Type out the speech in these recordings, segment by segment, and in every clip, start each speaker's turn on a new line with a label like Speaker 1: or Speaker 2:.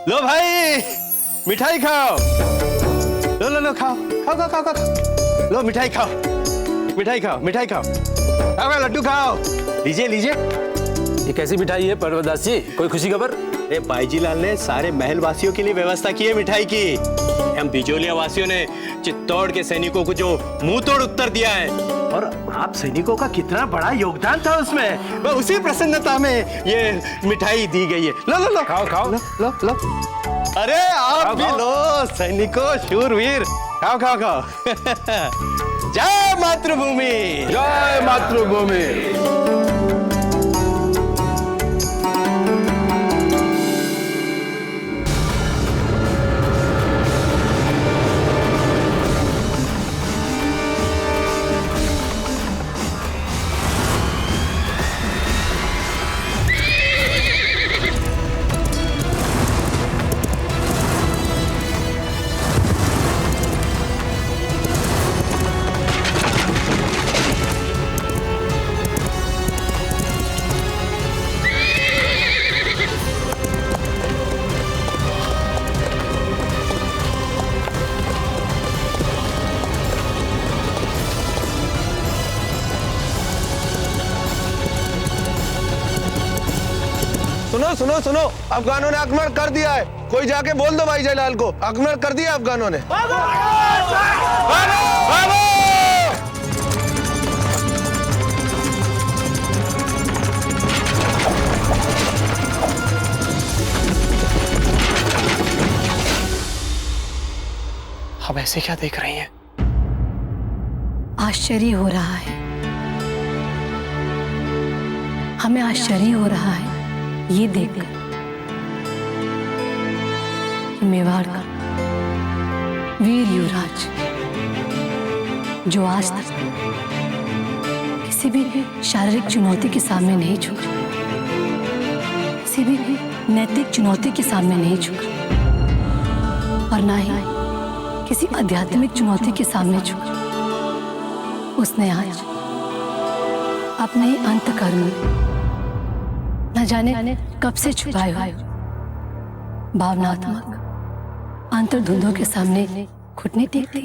Speaker 1: लो भाई मिठाई खाओ, लो लो लो खाओ खाओ खाओ खाओ खाओ, लो मिठाई खाओ, मिठाई खाओ, मिठाई खाओ, खाओ लड्डू खाओ, लीजिए लीजिए।
Speaker 2: ये कैसी मिठाई है परवरदास जी, कोई खुशी खबर?
Speaker 1: अरे बाईजी लाल ने सारे महल वासियों के लिए व्यवस्था की है मिठाई की। हम बिजोलिया वासियों ने चित्तौड़ के सैनिकों को जो मुंह तोड़ उत्तर दिया है, और आप सैनिकों का कितना बड़ा योगदान था उसमें, वह उसी प्रसन्नता में ये मिठाई दी गई है। लो लो लो
Speaker 2: खाओ खाओ,
Speaker 1: लो लो लो। अरे आप भी लो सैनिकों, शूरवीर, खाओ खाओ खाओ। जय मातृभूमि,
Speaker 2: जय मातृभूमि।
Speaker 3: सुनो सुनो सुनो, अफगानों ने आक्रमण कर दिया है। कोई जाके बोल दो भाई जयलाल को, आक्रमण कर दिया अफगानों ने।
Speaker 4: अब ऐसे क्या देख रही हैं?
Speaker 5: आश्चर्य हो रहा है, हमें आश्चर्य हो रहा है ये देखकर कि मेवाड़ का वीर युवराज जो आज तक किसी भी शारीरिक चुनौती के सामने नहीं झुका, किसी भी नैतिक चुनौती के सामने नहीं झुका, और ना ही किसी आध्यात्मिक चुनौती के सामने झुका, उसने आज अपने अंतःकरण में न जाने कब से छुपाए हुए भावनात्मक अंतर्धुंधों के सामने घुटने टेक दी।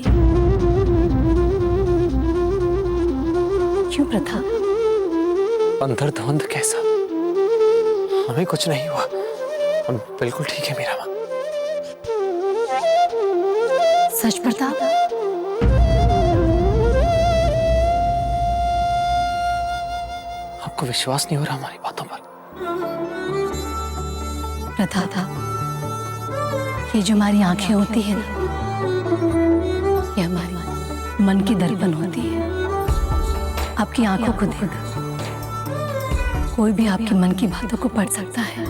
Speaker 5: क्यों प्रताप?
Speaker 4: अंतर्द्वंद कैसा? हमें कुछ नहीं हुआ, हम बिल्कुल ठीक है मीरा माँ।
Speaker 5: सच प्रताप?
Speaker 4: आपको विश्वास नहीं हो रहा हमारी बातों पर?
Speaker 5: प्रताप, ये जो हमारी आंखें होती है ना, ये हमारी मन की दर्पण होती है। आपकी आंखों को देख कोई भी आपके मन की बातों को पढ़ सकता है।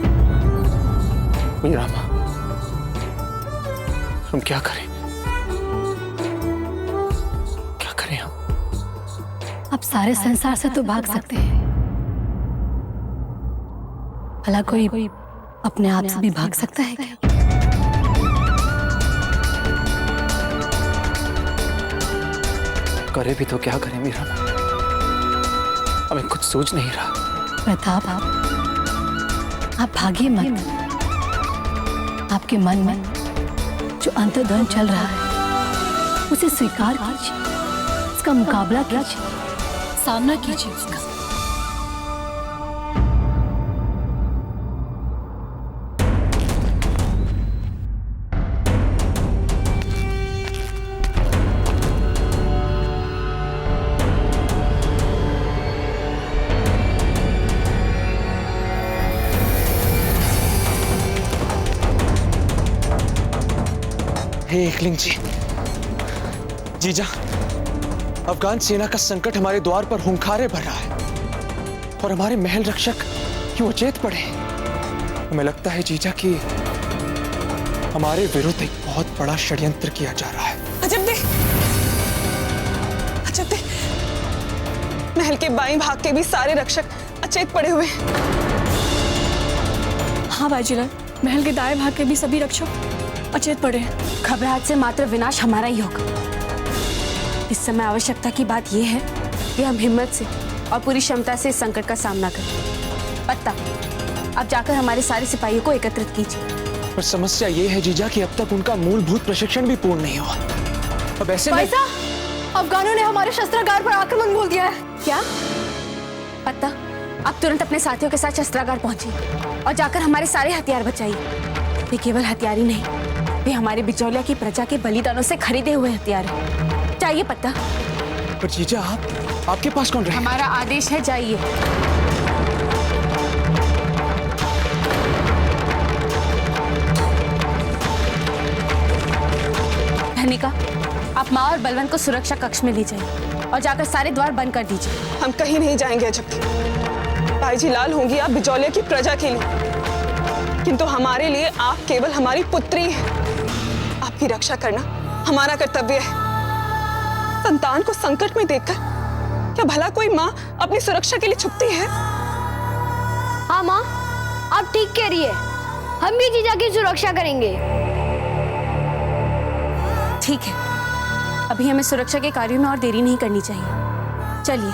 Speaker 4: मीरा माँ, हम क्या करें? क्या करें हम?
Speaker 5: आप सारे संसार से तो भाग सकते हैं, भला कोई अपने आप से भी भाग सकता है क्या?
Speaker 4: करे भी तो क्या करें मीरा माँ, हमें कुछ सूझ नहीं रहा।
Speaker 5: प्रताप, आप भागिए मत। आपके मन में जो अंतर्द्वंद चल रहा है उसे स्वीकार कीजिए, उसका मुकाबला कीजिए, सामना कीजिए उसका।
Speaker 3: हे एकलिंग जी, जीजा, अफगान सेना का संकट हमारे द्वार पर हुंकारे भर रहा है और हमारे महल रक्षक क्यों अचेत पड़े हैं। हमें लगता है जीजा कि हमारे विरुद्ध एक बहुत बड़ा षड्यंत्र किया जा रहा है।
Speaker 6: अजब दे, अजब दे, महल के बाईं भाग के भी सारे रक्षक अचेत पड़े हुए।
Speaker 7: हाँ बाजीलाल, महल के दाएं भाग के भी सभी रक्षक अचेत पड़े हैं।
Speaker 8: घबराहट से मात्र विनाश हमारा ही होगा। इस समय आवश्यकता की बात यह है कि हम हिम्मत से और पूरी क्षमता से इस संकट का सामना करें। पत्ता, आप जाकर हमारे सारे सिपाहियों को एकत्रित कीजिए।
Speaker 3: पर समस्या ये है जीजा कि अब तक उनका मूलभूत प्रशिक्षण भी पूर्ण नहीं हुआ। अब ऐसे में
Speaker 7: अफगानों ने हमारे शस्त्रागार पर आक्रमण बोल दिया है।
Speaker 8: क्या पता? अब तुरंत अपने साथियों के साथ शस्त्रागार पहुंचिए और जाकर हमारे सारे हथियार बचाइए। वे केवल हथियार ही नहीं, वे हमारे बिचौलिया की प्रजा के बलिदानों से खरीदे हुए हथियार हैं। चाहिए पता?
Speaker 3: पर जीजा आपके पास कौन रहे?
Speaker 8: हमारा आदेश है, जाइए। धनिका, आप माँ और बलवंत को सुरक्षा कक्ष में ले जाइए और जाकर सारे द्वार बंद कर दीजिए।
Speaker 6: हम कहीं नहीं जाएंगे अजब। बाईजी लाल होंगी आप बिजौलिया की प्रजा के लिए, किंतु हमारे लिए आप केवल हमारी पुत्री हैं। आपकी रक्षा करना हमारा कर्तव्य है। संतान को संकट में देखकर क्या भला कोई माँ अपनी सुरक्षा के लिए छुपती है?
Speaker 9: हाँ माँ, आप ठीक कह रही है। हम भी जीजा की सुरक्षा करेंगे।
Speaker 8: ठीक है, अभी हमें सुरक्षा के कार्यों में और देरी नहीं करनी चाहिए। चलिए।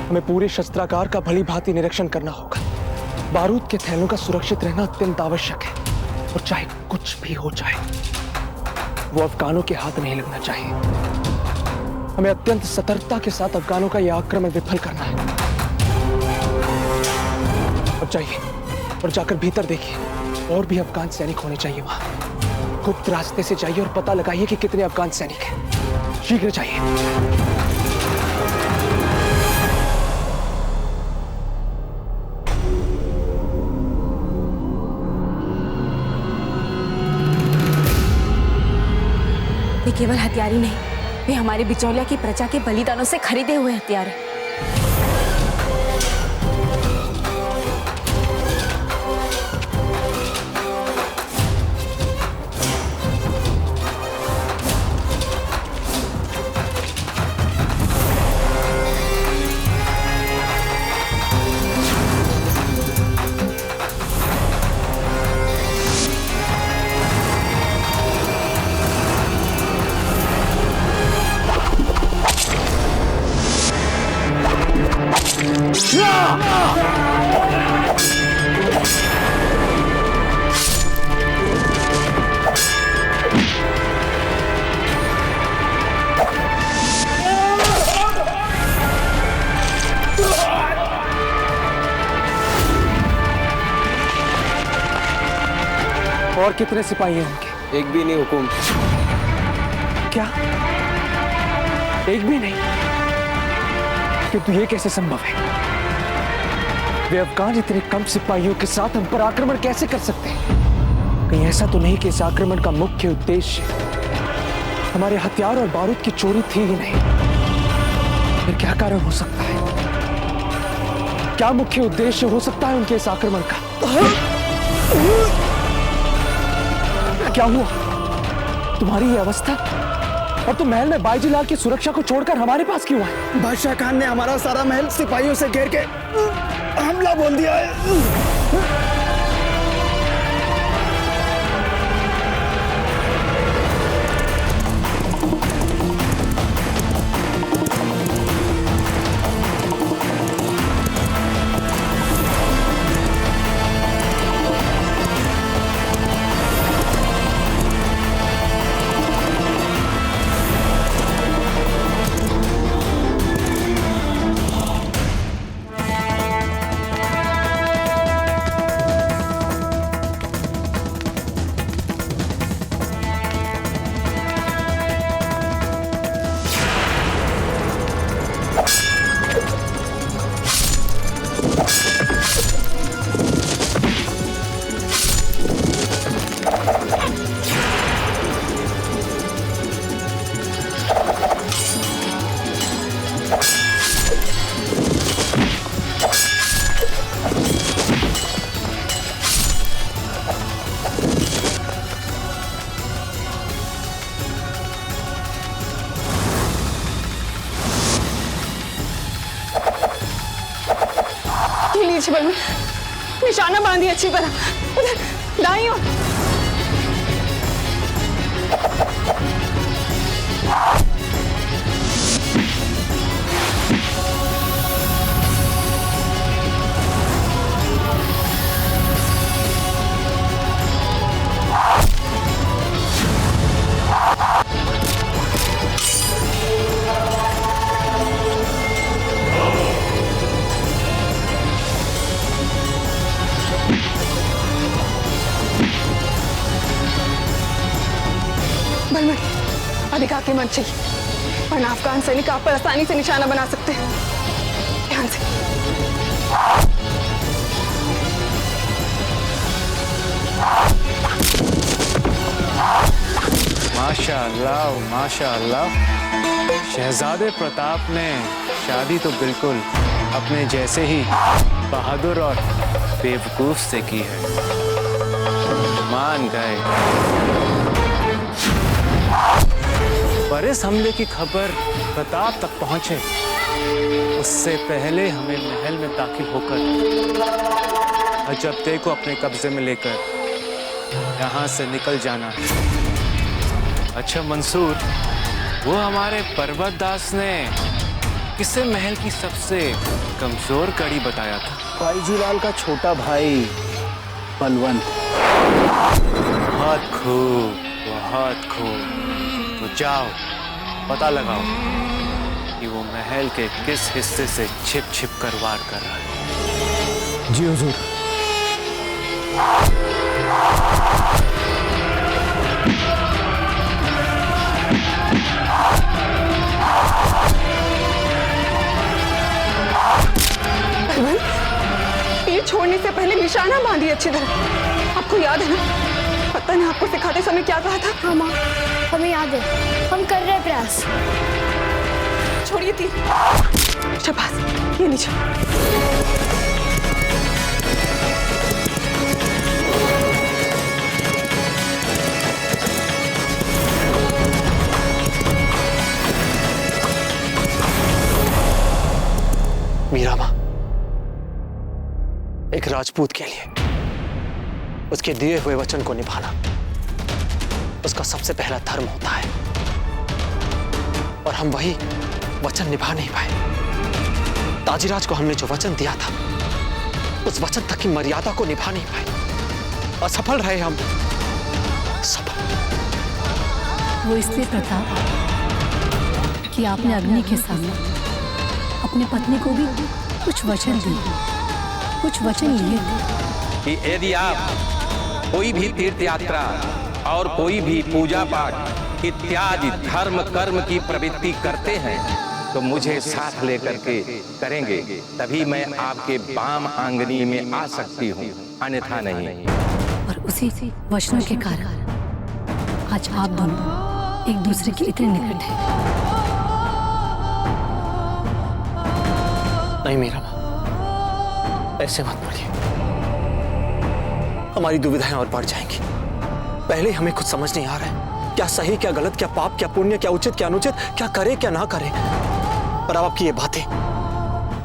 Speaker 3: हमें पूरे शस्त्रागार का भली भांति निरीक्षण करना होगा। बारूद के थैलों का सुरक्षित रहना अत्यंत आवश्यक है, और चाहे कुछ भी हो जाए वो अफगानों के हाथ नहीं लगना चाहिए। हमें अत्यंत सतर्कता के साथ अफगानों का यह आक्रमण विफल करना है। अब जाइए और जाकर भीतर देखिए, और भी अफगान सैनिक होने चाहिए वहां। गुप्त रास्ते से जाइए और पता लगाइए कि कितने अफगान सैनिक हैं। शीघ्र जाइए।
Speaker 8: वे केवल हथियार ही नहीं, वे हमारे बिचौलिया की प्रजा के बलिदानों से खरीदे हुए हथियार हैं।
Speaker 3: और कितने सिपाही हैं उनके?
Speaker 4: एक भी नहीं हुकुम।
Speaker 3: क्या? एक भी नहीं? किंतु ये कैसे संभव है? वे अफगान इतने कम सिपाहियों के साथ हम पर आक्रमण कैसे कर सकते हैं? कहीं ऐसा तो नहीं कि इस आक्रमण का मुख्य उद्देश्य हमारे हथियार और बारूद की चोरी थी ही नहीं? फिर क्या कारण हो सकता है? क्या मुख्य उद्देश्य हो सकता है उनके इस आक्रमण का? क्या हुआ? तुम्हारी ये अवस्था? और तुम महल में बाईजी लाल की सुरक्षा को छोड़कर हमारे पास क्यों आए?
Speaker 10: बादशाह खान ने हमारा सारा महल सिपाहियों से घेर के हमला बोल दिया है।
Speaker 6: पीछे बलवन, निशाना बांधिए अच्छी तरह, उधर दाईं ओर। बलवन, अधिक आगे मत चाहिए, वरना अफगान सैनिक आप पर आसानी से निशाना बना सकते हैं। ध्यान से।
Speaker 4: माशाअल्लाह माशाअल्लाह, शहजादे प्रताप ने शादी तो बिल्कुल अपने जैसे ही बहादुर और बेवकूफ से की है। मान गए। पर इस हमले की खबर प्रताप तक पहुंचे उससे पहले हमें महल में दाखिल होकर अजब्दे को अपने कब्जे में लेकर यहाँ से निकल जाना है। अच्छा मंसूर, वो हमारे पर्वतदास ने किसे महल की सबसे कमजोर कड़ी बताया था?
Speaker 10: बाईजी लाल का छोटा भाई बलवंत।
Speaker 4: बहुत खूब, बहुत खूब। तो जाओ पता लगाओ कि वो महल के किस हिस्से से छिप छिप कर वार कर रहा है।
Speaker 10: जी हुजूर।
Speaker 6: बलवन, तीर छोड़ने से पहले निशाना बांधिए अच्छी तरह। आपको याद है ना, पता ने आपको सिखाते समय क्या कहा था?
Speaker 9: हाँ माँ, हमें याद है, हम कर रहे हैं प्रयास।
Speaker 6: छोड़िए तीर। शाबाश, ये नीचे।
Speaker 3: मीरा माँ, एक राजपूत के लिए उसके दिए हुए वचन को निभाना उसका सबसे पहला धर्म होता है, और हम वही वचन निभा नहीं पाए। ताजीराज को हमने जो वचन दिया था उस वचन तक की मर्यादा को निभा नहीं पाए। असफल रहे हम, सफल।
Speaker 5: वो इसलिए प्रताप कि आपने अग्नि के सामने अपनी पत्नी को भी कुछ वचन दिए, कुछ वचन लिए थे
Speaker 11: कि यदि आप कोई भी तीर्थ यात्रा और कोई भी पूजा पाठ इत्यादि धर्म कर्म की प्रवृत्ति करते हैं तो मुझे साथ लेकर के करेंगे, तभी मैं आपके बाम आंगनी में आ सकती हूँ, अन्यथा नहीं।
Speaker 5: और उसी वचनों के कारण आज आप दोनों एक दूसरे के इतने निकट हैं।
Speaker 3: नहीं मीरा माँ, ऐसे मत बोलिए, हमारी दुविधाएं और बढ़ जाएंगी। पहले हमें कुछ समझ नहीं आ रहा है, क्या सही क्या गलत, क्या पाप क्या पुण्य, क्या उचित क्या अनुचित, क्या करे क्या ना करे। पर अब आपकी ये बातें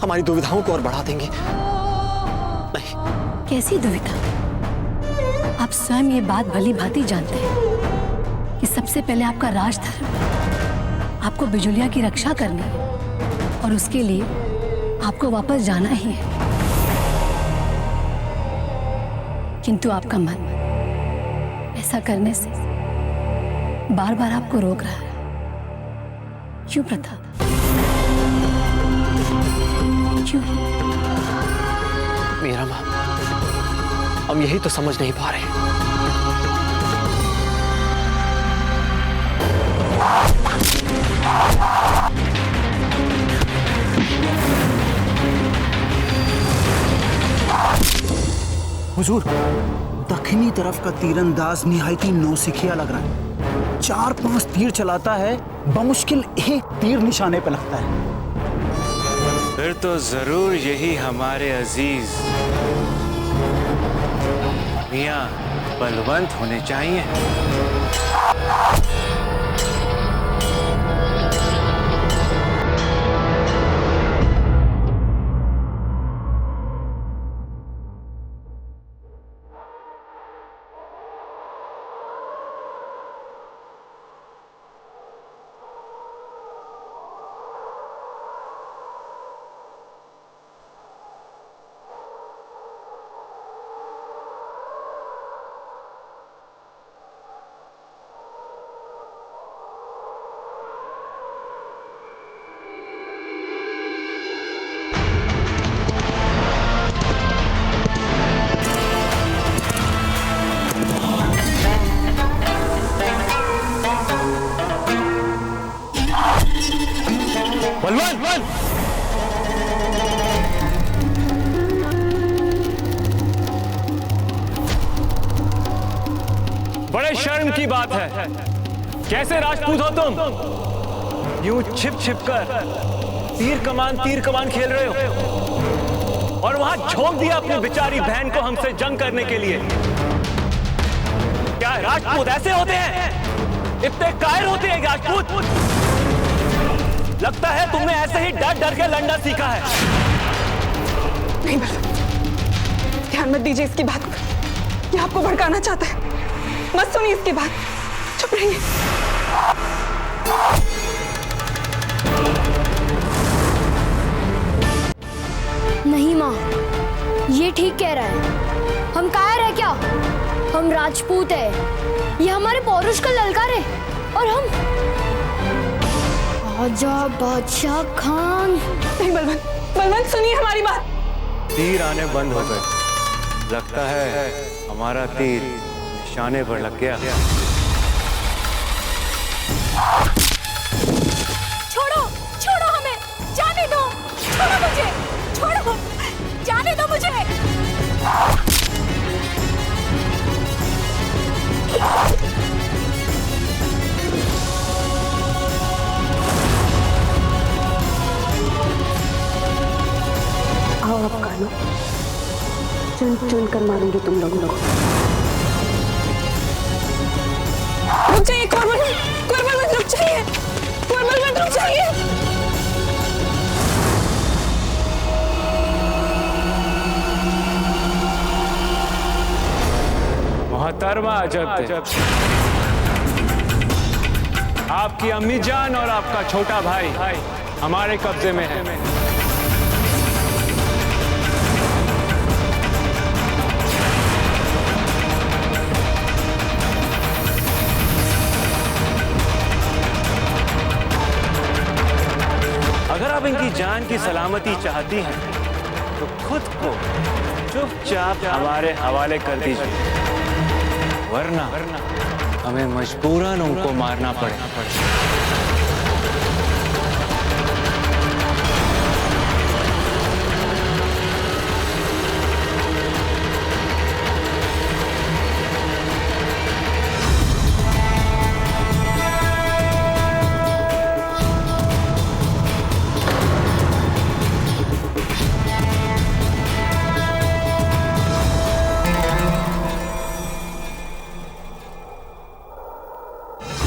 Speaker 3: हमारी दुविधाओं को और बढ़ा देंगी। नहीं।
Speaker 5: कैसी दुविधा? आप स्वयं ये बात भली भांति जानते हैं कि सबसे पहले आपका राजधर्म आपको बिजुलिया की रक्षा करनी है, और उसके लिए आपको वापस जाना ही है। किंतु आपका मन ऐसा करने से बार बार आपको रोक रहा है। क्यों प्रताप? क्यों?
Speaker 3: मीरा माँ, हम यही तो समझ नहीं पा रहे।
Speaker 10: हुजूर, दक्षिणी तरफ का तीरंदाज निहायती नौसिखिया लग रहा है। 4-5 तीर चलाता है, बमुश्किल एक तीर निशाने पर लगता है।
Speaker 4: फिर तो जरूर यही हमारे अजीज मियां बलवंत होने चाहिए।
Speaker 2: बलवान!
Speaker 4: बड़े शर्म की बात है, कैसे राजपूत हो तुम? यूं छिप छिप कर तीर कमान खेल रहे हो और वहां झोंक दिया अपनी बेचारी बहन को हमसे जंग करने के लिए। क्या राजपूत ऐसे होते हैं? इतने कायर होते हैं राजपूत? लगता है तुमने ऐसे ही डर डर के लड़ना सीखा है।
Speaker 6: नहीं बलवंत, ध्यान मत दीजिए इसकी बात को, ये आपको भड़काना चाहता है। मत सुनिए इसकी बात, चुप रहिए।
Speaker 9: नहीं माँ, ये ठीक कह रहा है। हम कायर है क्या? हम राजपूत है, ये हमारे पौरुष का ललकार है। और हम आजा बादशाह खान।
Speaker 6: नहीं बलवंत सुनिए हमारी बात।
Speaker 4: तीर आने बंद हो गए, लगता है हमारा तीर निशाने पर लग गया।
Speaker 8: छोड़ो हमें, जाने दो, छोड़ो मुझे, छोड़ो, जाने दो मुझे।
Speaker 5: आओ अब कानो, चुन चुन कर मारूंगी तुम लोगों को।
Speaker 6: रुक जाइए कुंवर बलवंत, रुक जाइए, कुंवर बलवंत रुक जाइए।
Speaker 4: मोहतरमा अजब, आपकी अम्मी जान और आपका छोटा भाई हमारे कब्जे में है। अगर आप इनकी जान की सलामती चाहती हैं तो खुद को चुपचाप हमारे हवाले कर दीजिए, वरना हमें मजबूरन उनको मारना पड़ेगा।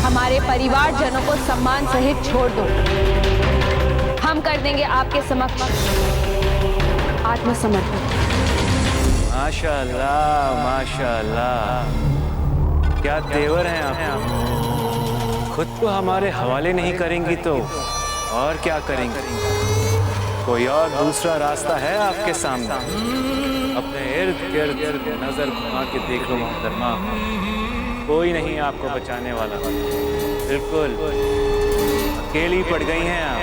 Speaker 8: हमारे परिवारजनों को सम्मान सहित छोड़ दो। हम कर देंगे आपके समक्ष आत्मसमर्पण।
Speaker 4: माशाअल्लाह, माशाअल्लाह, क्या तेवर हैं आप। खुद को हमारे हवाले नहीं करेंगी तो और क्या करेंगी? कोई और दूसरा रास्ता है आपके सामने? अपने इर्द गिर्द नजर घुमा के देख लो मोहतरमा, कोई नहीं आपको बचाने वाला। बिल्कुल अकेली पड़ गई हैं आप।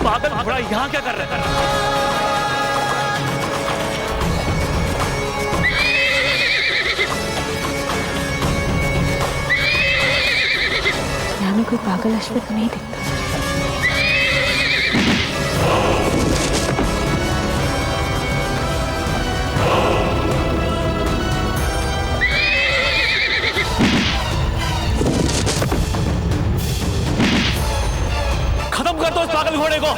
Speaker 4: पागल घोड़ा यहाँ क्या कर रहा है?
Speaker 5: यहाँ में कोई पागल अश्वत्थ नहीं दिखता।
Speaker 4: खत्म कर दो इस पागल घोड़े को।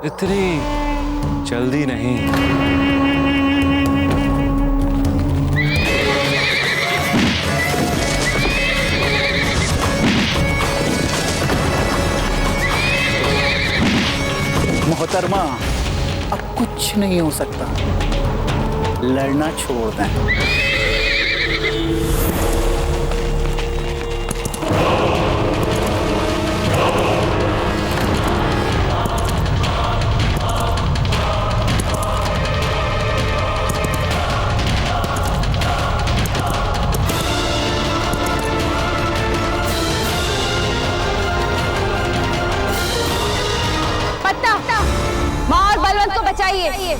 Speaker 4: इतनी जल्दी नहीं।
Speaker 10: मोहतरमा, अब कुछ नहीं हो सकता, लड़ना छोड़ दें।
Speaker 8: माँ और बलवंत को बचाइए।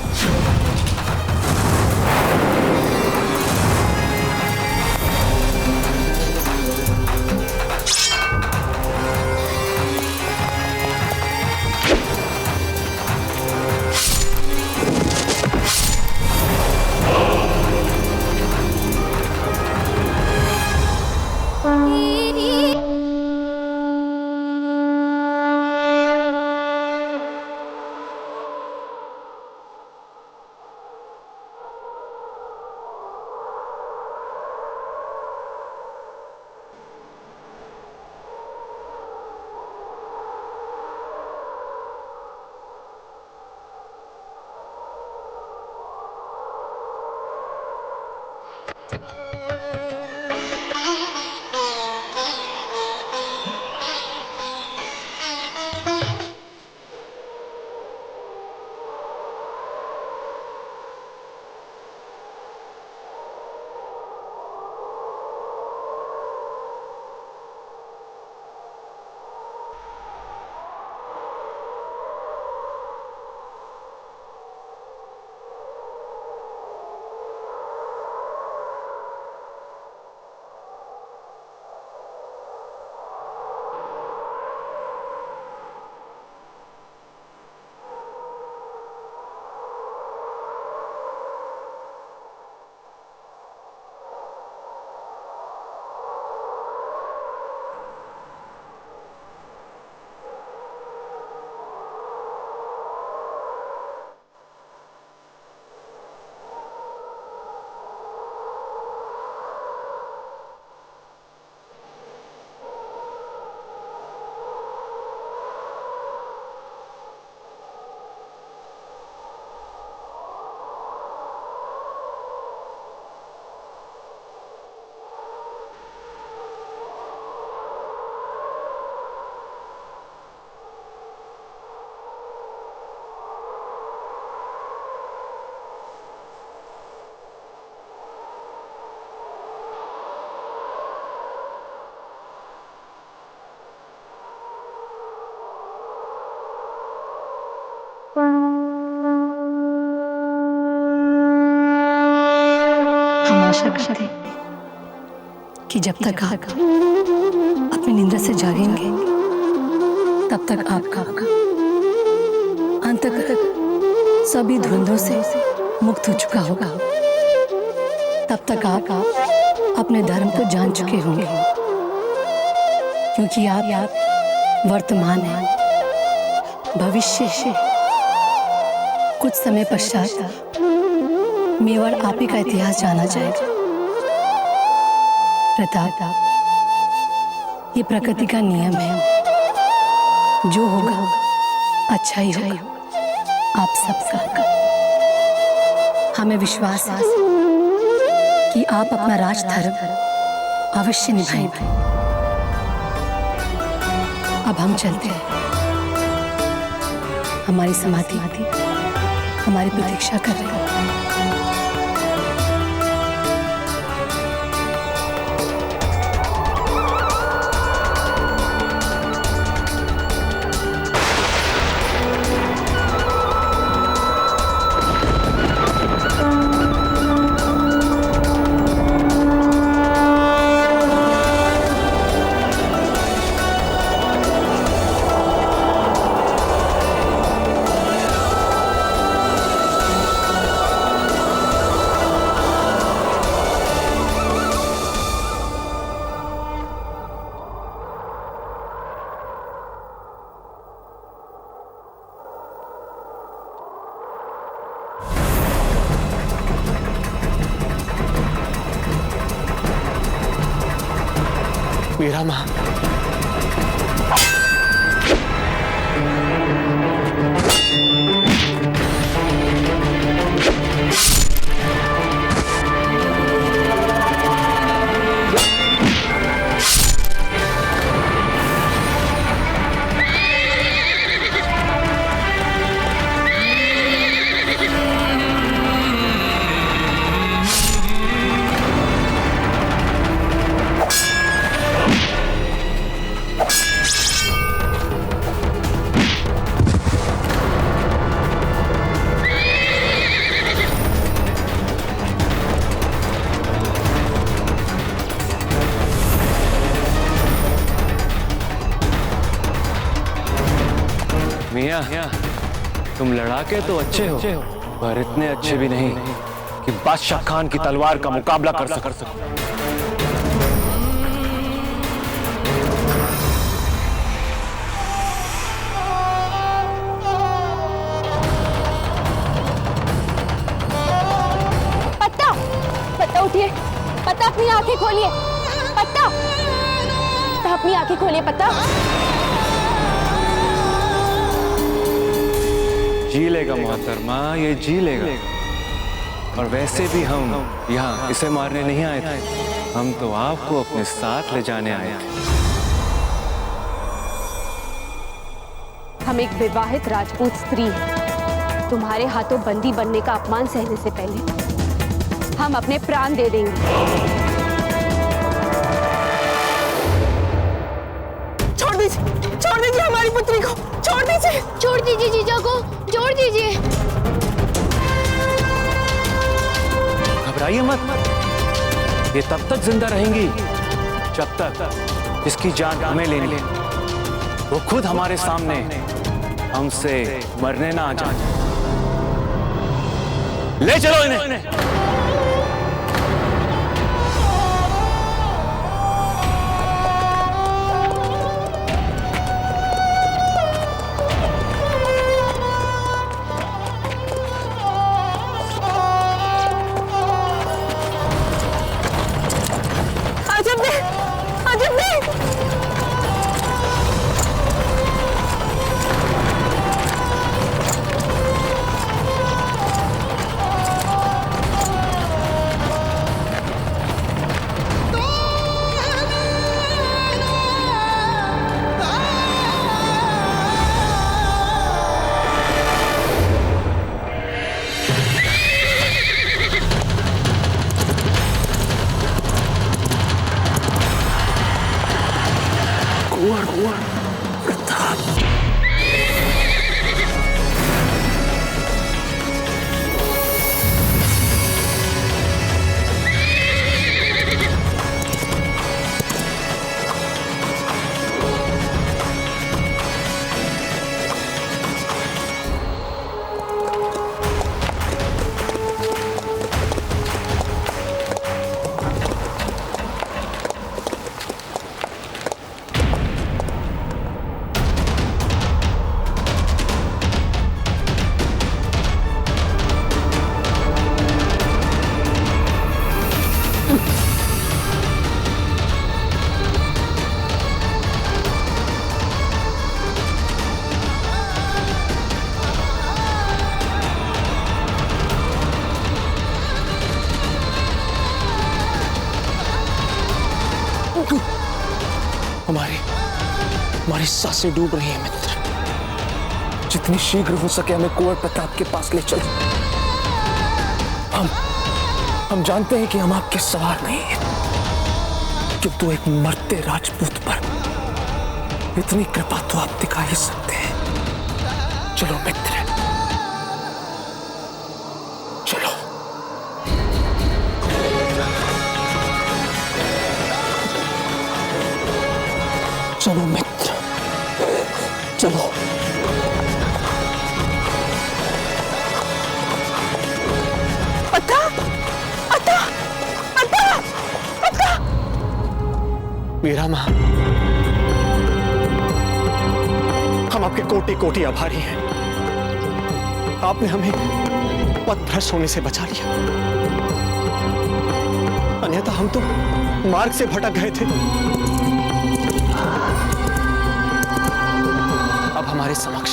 Speaker 5: हम आशा करते कि जब तक आप अपनी निंद्रा से जागेंगे तब तक आपका अंतःकरण सभी धुंधों से मुक्त हो चुका होगा। तब तक आप अपने धर्म को जान चुके होंगे, क्योंकि आप वर्तमान हैं, भविष्य से कुछ समय पश्चात मेवाड़ आप ही का इतिहास जाना जाएगा। प्रताप, ये प्रकृति का नियम है, जो होगा अच्छा ही होगा आप सबका। हमें विश्वास है कि आप अपना राज धर्म अवश्य निभाएंगे। अब हम चलते हैं, हमारी समाधि हमारी प्रतीक्षा कर रही है।
Speaker 3: वीरा माँ,
Speaker 4: मियां, तुम लड़ाके तो अच्छे हो, पर इतने अच्छे भी नहीं कि बादशाह खान की तलवार का मुकाबला कर सको।
Speaker 8: पत्ता, पत्ता उठिए, पत्ता अपनी आंखें खोलिए, पत्ता, अपनी आंखें खोलिए पत्ता।
Speaker 4: जी लेगा मोहतरमा, ये जी लेगा। और वैसे भी हम यहाँ इसे मारने नहीं आए थे, हम तो आपको अपने साथ ले जाने आए थे।
Speaker 8: हम एक विवाहित राजपूत स्त्री हैं। तुम्हारे हाथों बंदी बनने का अपमान सहने से पहले हम अपने प्राण दे देंगे।
Speaker 6: छोड़ दीजिए हमारी पुत्री को, छोड़ दीजिए।
Speaker 9: छोड़ दीजिए जीजा को, छोड़ दीजिए।
Speaker 4: घबराइए मत, ये तब तक जिंदा रहेंगी जब तक इसकी जान हमें लेनी। वो खुद हमारे सामने हमसे मरने ना आ जाए। ले चलो इन्हें।
Speaker 3: हमारी सांसें डूब रही हैं मित्र। जितनी शीघ्र हो सके हमें कुंवर प्रताप के पास ले चलो। हम जानते हैं कि हम आपके सवार नहीं हैं, किंतु एक मरते राजपूत पर इतनी कृपा तो आप दिखा ही सकते हैं। चलो मित्र, चलो। चलो मित्र, चलो।
Speaker 6: पत्ता, पत्ता, पत्ता, पत्ता।
Speaker 3: वीरा माँ, हम आपके कोटि कोटि आभारी हैं। आपने हमें पथभ्रष्ट होने से बचा लिया, अन्यथा हम तो मार्ग से भटक गए थे। हमारे समक्ष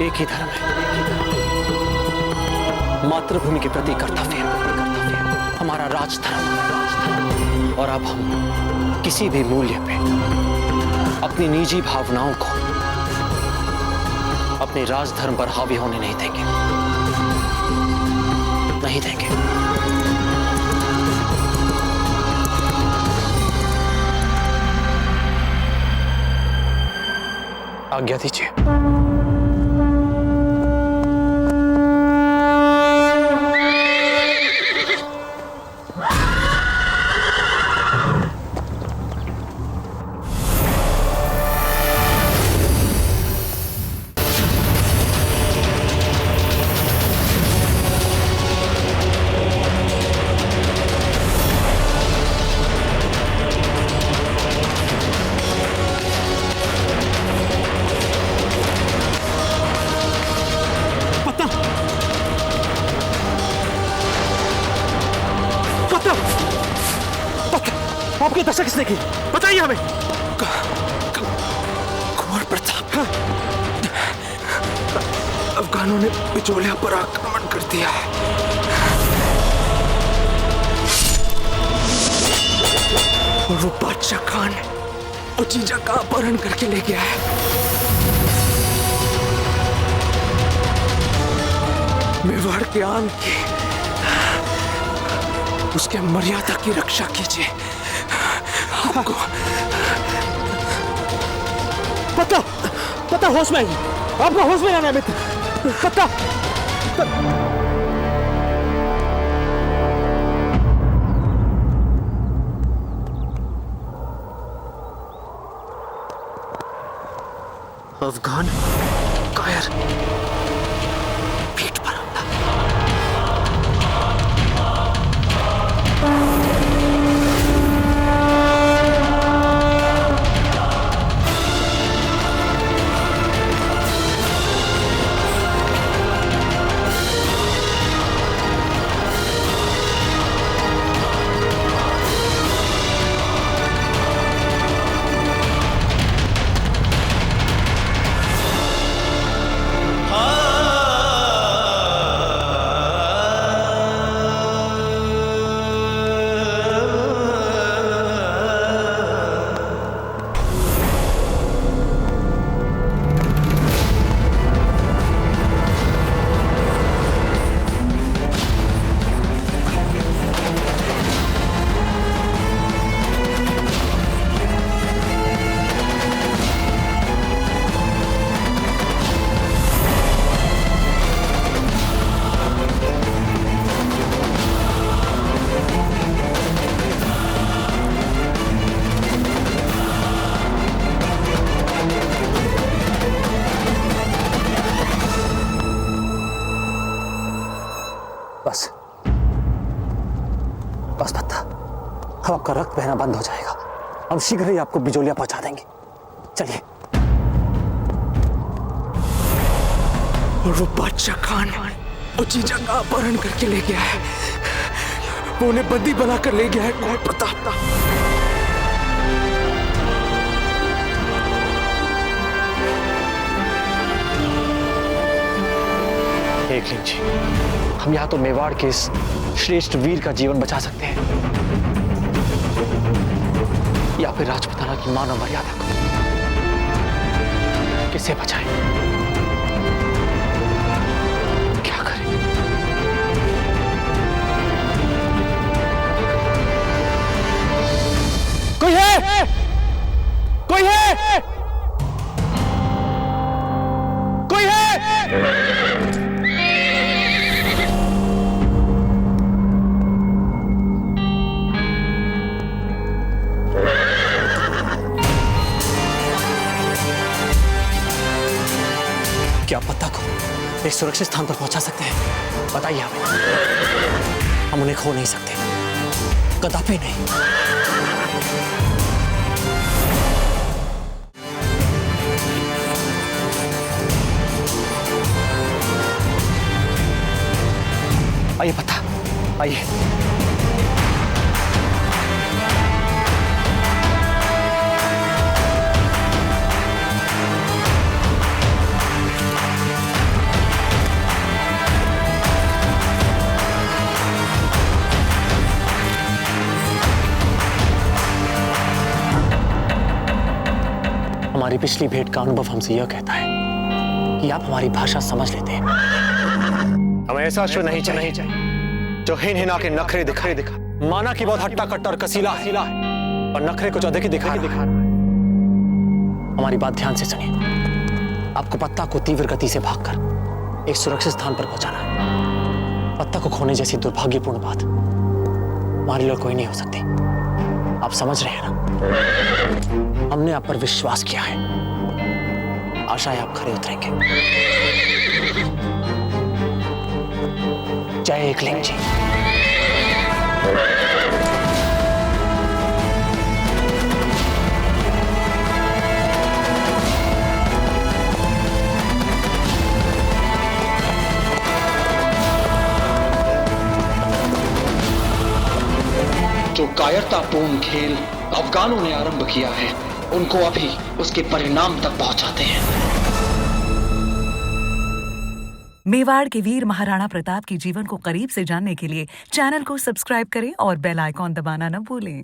Speaker 3: एक ही धर्म है, मातृभूमि के प्रति कर्तव्य, हमारा राजधर्म। और अब हम किसी भी मूल्य पे अपनी निजी भावनाओं को अपने राजधर्म पर हावी होने नहीं देंगे, नहीं देंगे। आज्ञा दीजिए।
Speaker 10: आपकी दशा किसने की? बताइए हमें। कुंवर प्रताप। अफगानों ने बिचौलिया पर आक्रमण कर दिया है। और वो बादशाह खान उचीजा का अपहरण करके ले गया है। मेवाड़ के आन की उसके मर्यादा की रक्षा कीजिए। आपको पता होश में आइए। आपको होश में आना है मित्र। पता अफगान कायर पीठ पर हमला। बस पत्ता, अब आपका रक्त बहना बंद हो जाएगा। हम शीघ्र ही आपको बिजोलिया पहुंचा देंगे। चलिए।
Speaker 3: और वो बादशाह खान उचीजा का अपहरण करके ले गया है। वो उन्हें बंदी बनाकर ले गया है कुंवर प्रताप।
Speaker 10: एकलिंग जी, हम यहाँ तो मेवाड़ के इस श्रेष्ठ वीर का जीवन बचा सकते हैं, या फिर राजपुताना की मान और मर्यादा को। किसे बचाएं? क्या करें? कोई है? कोई है? कोई है? क्या पत्ता को एक सुरक्षित स्थान पर पहुंचा सकते हैं? बताइए हमें। हम उन्हें खो नहीं सकते, कदापि नहीं। आइए पत्ता, आइए।
Speaker 3: हमारी पिछली भेंट का अनुभव हमसे यह कहता है कि आप हमारी भाषा समझ लेते हैं। हमें ऐसा अश्व नहीं चाहिए जो हिना के नखरे दिखा। माना कि बहुत हट्टा कट्टा और कसीला है और नखरे कुछ अधिक ही दिखा रहा है। हमारी बात ध्यान से सुनिए। आपको पत्ता को तीव्र गति से भागकर एक सुरक्षित स्थान पर पहुंचाना है। पत्ता को खोने जैसी दुर्भाग्यपूर्ण बात हमारे लिए कोई नहीं हो सकती। आप समझ रहे हैं ना? हमने आप पर विश्वास किया है। आशा है आप खरे उतरेंगे। जय एकलिंग जी।
Speaker 12: जो कायरतापूर्ण खेल अफगानों ने आरंभ किया है, उनको अभी उसके परिणाम तक पहुंचाते हैं।
Speaker 13: मेवाड़ के वीर महाराणा प्रताप के जीवन को करीब से जानने के लिए चैनल को सब्सक्राइब करें और बेल आइकॉन दबाना न भूलें।